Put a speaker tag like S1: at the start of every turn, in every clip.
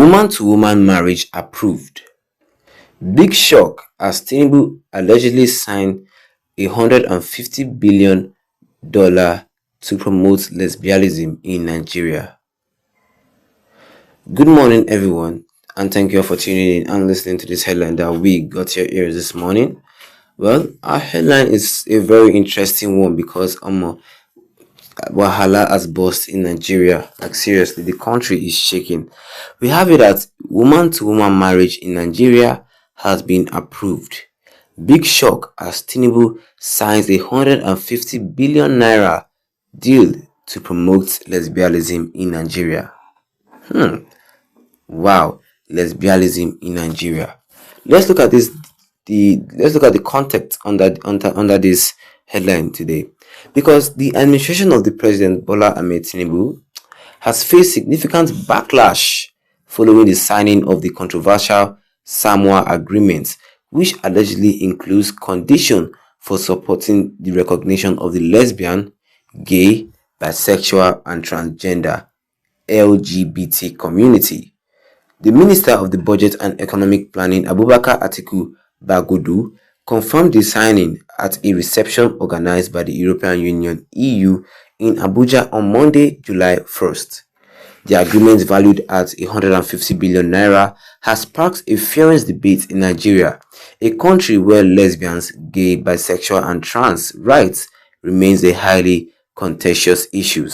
S1: Woman-to-woman marriage approved. Big shock as Tinubu allegedly signed $150 billion to promote lesbianism in Nigeria. Good morning, everyone, and thank you all for tuning in and listening to this headline that we got your ears this morning. Well, our headline is a very interesting one because Wahala has burst in Nigeria. Like seriously, the country is shaking. We have it that woman-to-woman marriage in Nigeria has been approved. Big shock as Tinubu signs a 150 billion naira deal to promote lesbianism in Nigeria. Wow, lesbianism in Nigeria. Let's look at this. Let's look at the context under this headline today, because the administration of the President Bola Ahmed Tinubu has faced significant backlash following the signing of the controversial Samoa Agreement, which allegedly includes conditions for supporting the recognition of the lesbian, gay, bisexual, and transgender LGBT community. The Minister of the Budget and Economic Planning, Abubakar Atiku Bagudu, confirmed the signing at a reception organized by the European Union (EU) in Abuja on Monday, July 1st. The agreement, valued at 150 billion naira, has sparked a furious debate in Nigeria, a country where lesbians, gay, bisexual, and trans rights remains a highly contentious issue.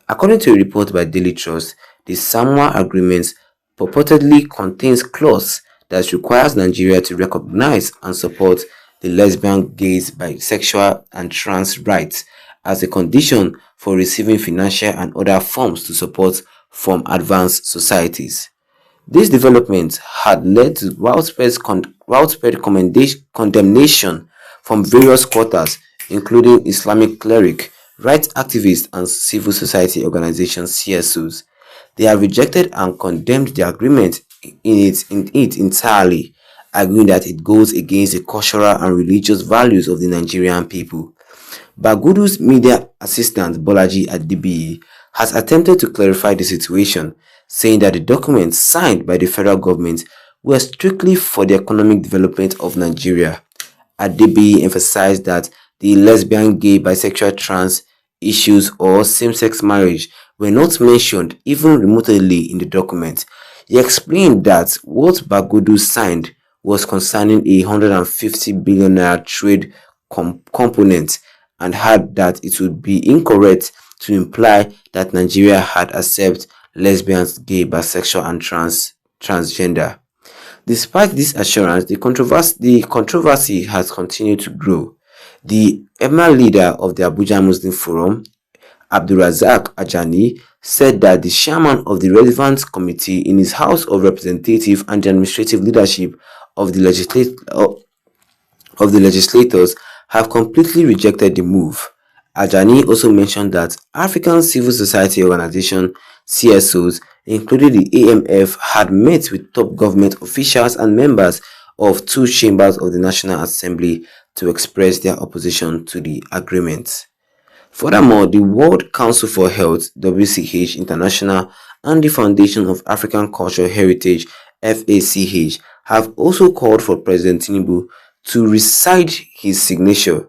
S1: According to a report by Daily Trust, the Samoa Agreement purportedly contains clause that requires Nigeria to recognize and support the lesbian, gays, bisexual, and trans rights as a condition for receiving financial and other forms to support from advanced societies. This development had led to widespread condemnation from various quarters, including Islamic cleric, rights activists, and civil society organizations (CSOs). They have rejected and condemned the agreement in it entirely, arguing that it goes against the cultural and religious values of the Nigerian people. Bagudu's media assistant Bolaji Adibiyi has attempted to clarify the situation, saying that the documents signed by the federal government were strictly for the economic development of Nigeria. Adibiyi emphasized that the lesbian, gay, bisexual, trans issues or same-sex marriage were not mentioned even remotely in the document. He explained that what Bagudu signed was concerning a 150 billion naira trade component, and had that it would be incorrect to imply that Nigeria had accepted lesbians, gay, bisexual, and transgender. Despite this assurance, the controversy has continued to grow. The Emir leader of the Abuja Muslim Forum, Abdulrazak Ajani, said that the chairman of the relevant committee in his House of Representatives and the administrative leadership of the legislators have completely rejected the move. Ajani also mentioned that African civil society organizations (CSOs), including the AMF, had met with top government officials and members of two chambers of the National Assembly to express their opposition to the agreement. Furthermore, the World Council for Health (WCH) International and the Foundation of African Cultural Heritage (FACH) have also called for President Tinubu to resign his signature.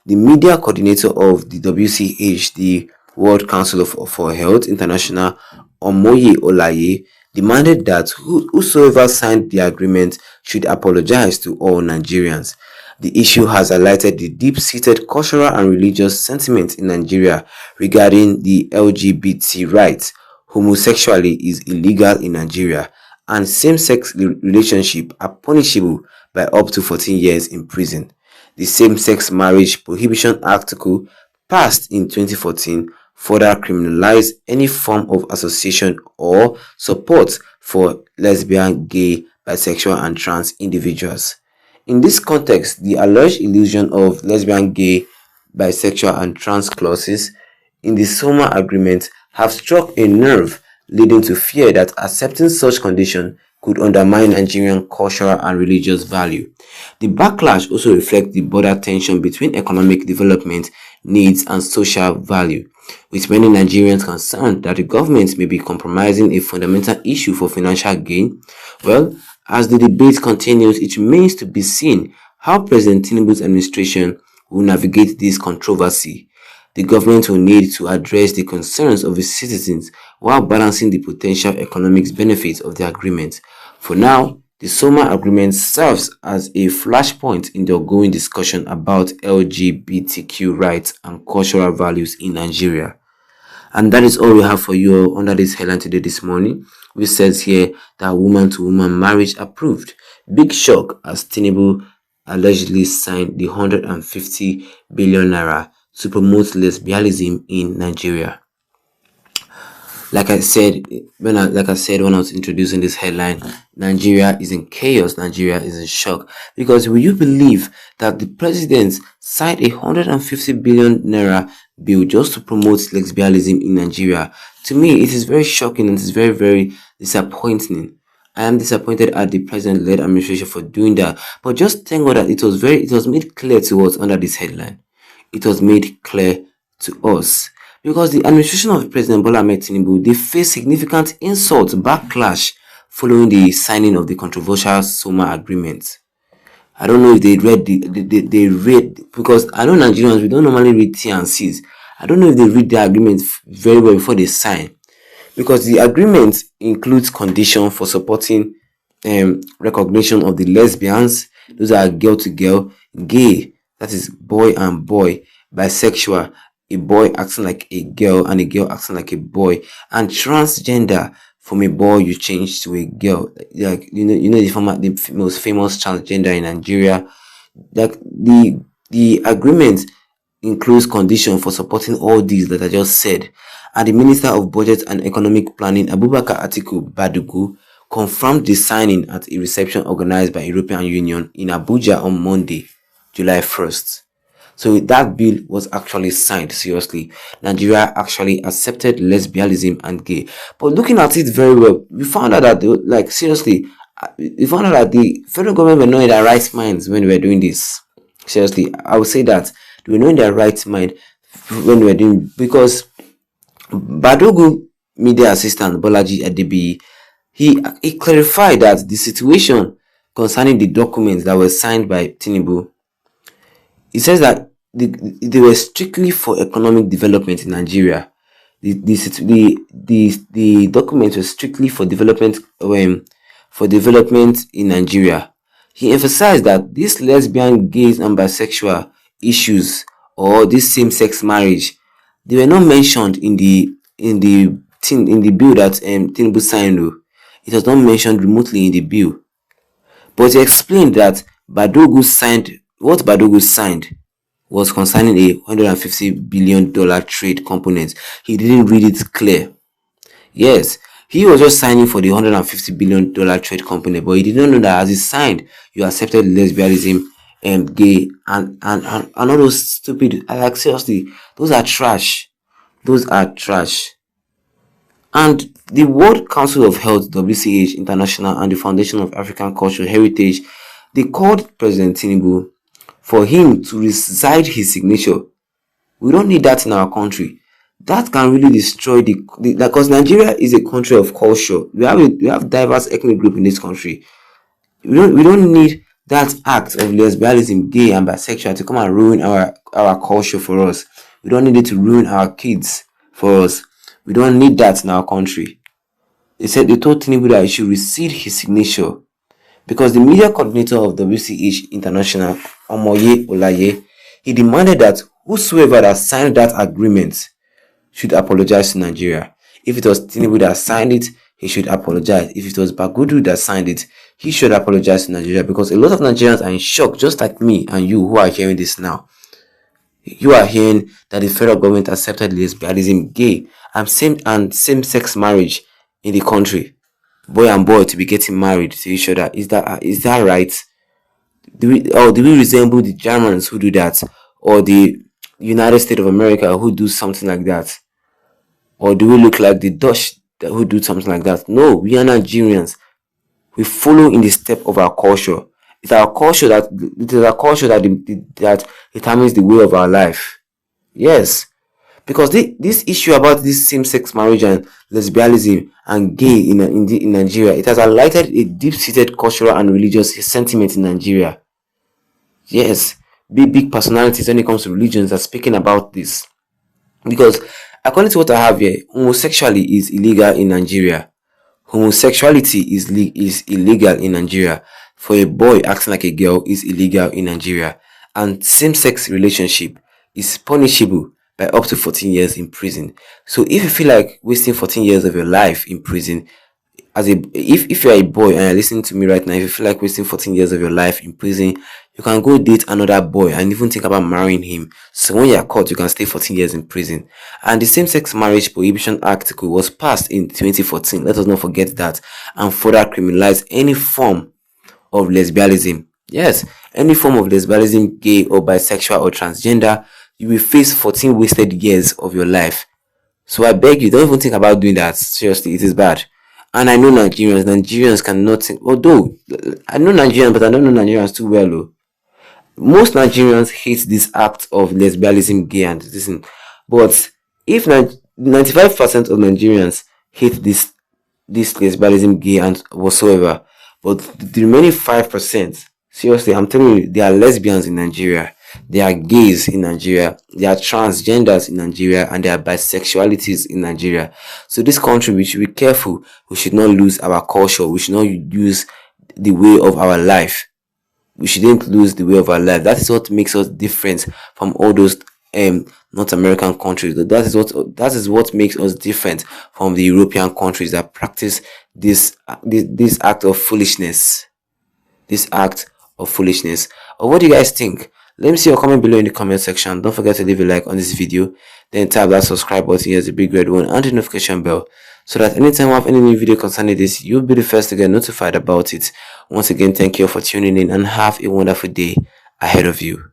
S1: The media coordinator of the WCH, the World Council for Health International, Omoye Olaye, demanded that whosoever signed the agreement should apologize to all Nigerians. The issue has highlighted the deep-seated cultural and religious sentiment in Nigeria regarding the LGBT rights. Homosexuality is illegal in Nigeria, and same-sex relationships are punishable by up to 14 years in prison. The Same-Sex Marriage Prohibition Article, passed in 2014, further criminalized any form of association or support for lesbian, gay, bisexual, and trans individuals. In this context, the alleged illusion of lesbian, gay, bisexual, and trans clauses in the SOMA agreement have struck a nerve, leading to fear that accepting such conditions could undermine Nigerian cultural and religious value. The backlash also reflects the broader tension between economic development needs and social value. with many Nigerians concerned that the government may be compromising a fundamental issue for financial gain. Well, as the debate continues, it remains to be seen how President Tinubu's administration will navigate this controversy. The government will need to address the concerns of its citizens while balancing the potential economic benefits of the agreement. For now, the SOMA agreement serves as a flashpoint in the ongoing discussion about LGBTQ rights and cultural values in Nigeria. And that is all we have for you under this headline today this morning, which says here that woman to woman marriage approved. Big shock as Tinubu allegedly signed the 150 billion naira to promote lesbianism in Nigeria. Like I said when I was introducing this headline, Nigeria is in chaos. Nigeria is in shock because will you believe that the president signed a 150 billion naira bill just to promote lesbianism in Nigeria? To me, it is very shocking and it is very very disappointing. I am disappointed at the president-led administration for doing that. But just thank God that it was made clear to us under this headline. It was made clear to us because the administration of President Bola Ahmed Tinubu, they face significant insult backlash following the signing of the controversial SOMA agreement. I don't know if they read they read, because I know Nigerians, we don't normally read T and C's. I don't know if they read the agreement very well before they sign, because the agreement includes conditions for supporting recognition of the lesbians, those are girl to girl, gay, that is boy and boy, bisexual, a boy acting like a girl and a girl acting like a boy, and transgender, from a boy you change to a girl, like the most famous transgender in Nigeria. Like the agreement includes conditions for supporting all these that I just said. And the Minister of Budget and Economic Planning, Abubakar Atiku Badugu, confirmed the signing at a reception organized by European Union in Abuja on Monday, July 1st. So that bill was actually signed. Seriously, Nigeria actually accepted lesbianism and gay. But looking at it very well, we found out that we found out that the federal government were not in their right minds when we were doing this. Seriously, I would say that they were not in their right mind when we were doing, because Badogu media assistant Bolaji Adebi, he clarified that the situation concerning the documents that were signed by Tinubu, he says that they were strictly for economic development in Nigeria. The documents were strictly for development in Nigeria. He emphasized that these lesbian, gays, and bisexual issues, or this same-sex marriage, they were not mentioned in the bill that Tinubu signed. It was not mentioned remotely in the bill. But he explained that what Badogu signed was concerning a $150 billion trade component. He didn't read it clear. Yes, he was just signing for the $150 billion trade component, but he didn't know that as he signed, you accepted lesbianism and gay and all those stupid, like seriously, those are trash. Those are trash. And the World Council of Health, WCH International, and the Foundation of African Cultural Heritage, they called President Tinubu for him to reside his signature. We don't need that in our country. That can really destroy because Nigeria is a country of culture. We have diverse ethnic group in this country. We don't need that act of lesbianism, gay, and bisexual to come and ruin our culture for us. We don't need it to ruin our kids for us. We don't need that in our country. They told Tinubu that he should rescind his signature, because the media coordinator of WCH International, Omoye Olaye, he demanded that whosoever that signed that agreement should apologize to Nigeria. If it was Tinubu that signed it, he should apologize. If it was Bagudu that signed it, he should apologize to Nigeria, because a lot of Nigerians are in shock, just like me and you who are hearing this now. You are hearing that the federal government accepted lesbianism, gay, and same-sex marriage in the country. Boy and boy to be getting married to each other. Is that right? Do we resemble the Germans who do that, or the United States of America who do something like that? Or do we look like the Dutch who do something like that? No, we are Nigerians. We follow in the step of our culture. It is our culture that determines the way of our life. Yes. because this issue about this same-sex marriage and lesbianism and gay in Nigeria, it has highlighted a deep-seated cultural and religious sentiment in Nigeria. Yes, big personalities when it comes to religions are speaking about this, because according to what I have here, homosexuality is illegal in Nigeria. Homosexuality is illegal in Nigeria. For a boy acting like a girl is illegal in Nigeria, and same-sex relationship is punishable by up to 14 years in prison. So if you feel like wasting 14 years of your life in prison, as a if you're a boy and you're listening to me right now, if you feel like wasting 14 years of your life in prison, you can go date another boy and even think about marrying him. So when you're caught, you can stay 14 years in prison. And the same-sex marriage prohibition article was passed in 2014. Let us not forget that, and further criminalize any form of lesbianism. Yes, any form of lesbianism, gay or bisexual or transgender, you will face 14 wasted years of your life. So I beg you, don't even think about doing that. Seriously, it is bad. And I know Nigerians. Nigerians cannot think. Although I know Nigerians, but I don't know Nigerians too well. Though. Most Nigerians hate this act of lesbianism, gay, and this. But if 95% of Nigerians hate this lesbianism, gay, and whatsoever, but the remaining 5%, seriously, I'm telling you, they are lesbians in Nigeria. There are gays in Nigeria, there are transgenders in Nigeria, and there are bisexualities in Nigeria. So this country, we should be careful. We should not lose our culture. We should not lose the way of our life. We shouldn't lose the way of our life. That is what makes us different from all those North American countries. That is what makes us different from the European countries that practice this act of foolishness. This act of foolishness. Or what do you guys think? Let me see your comment below in the comment section. Don't forget to leave a like on this video. Then tap that subscribe button. Here's the big red one and the notification bell, so that anytime I have any new video concerning this, you'll be the first to get notified about it. Once again, thank you for tuning in and have a wonderful day ahead of you.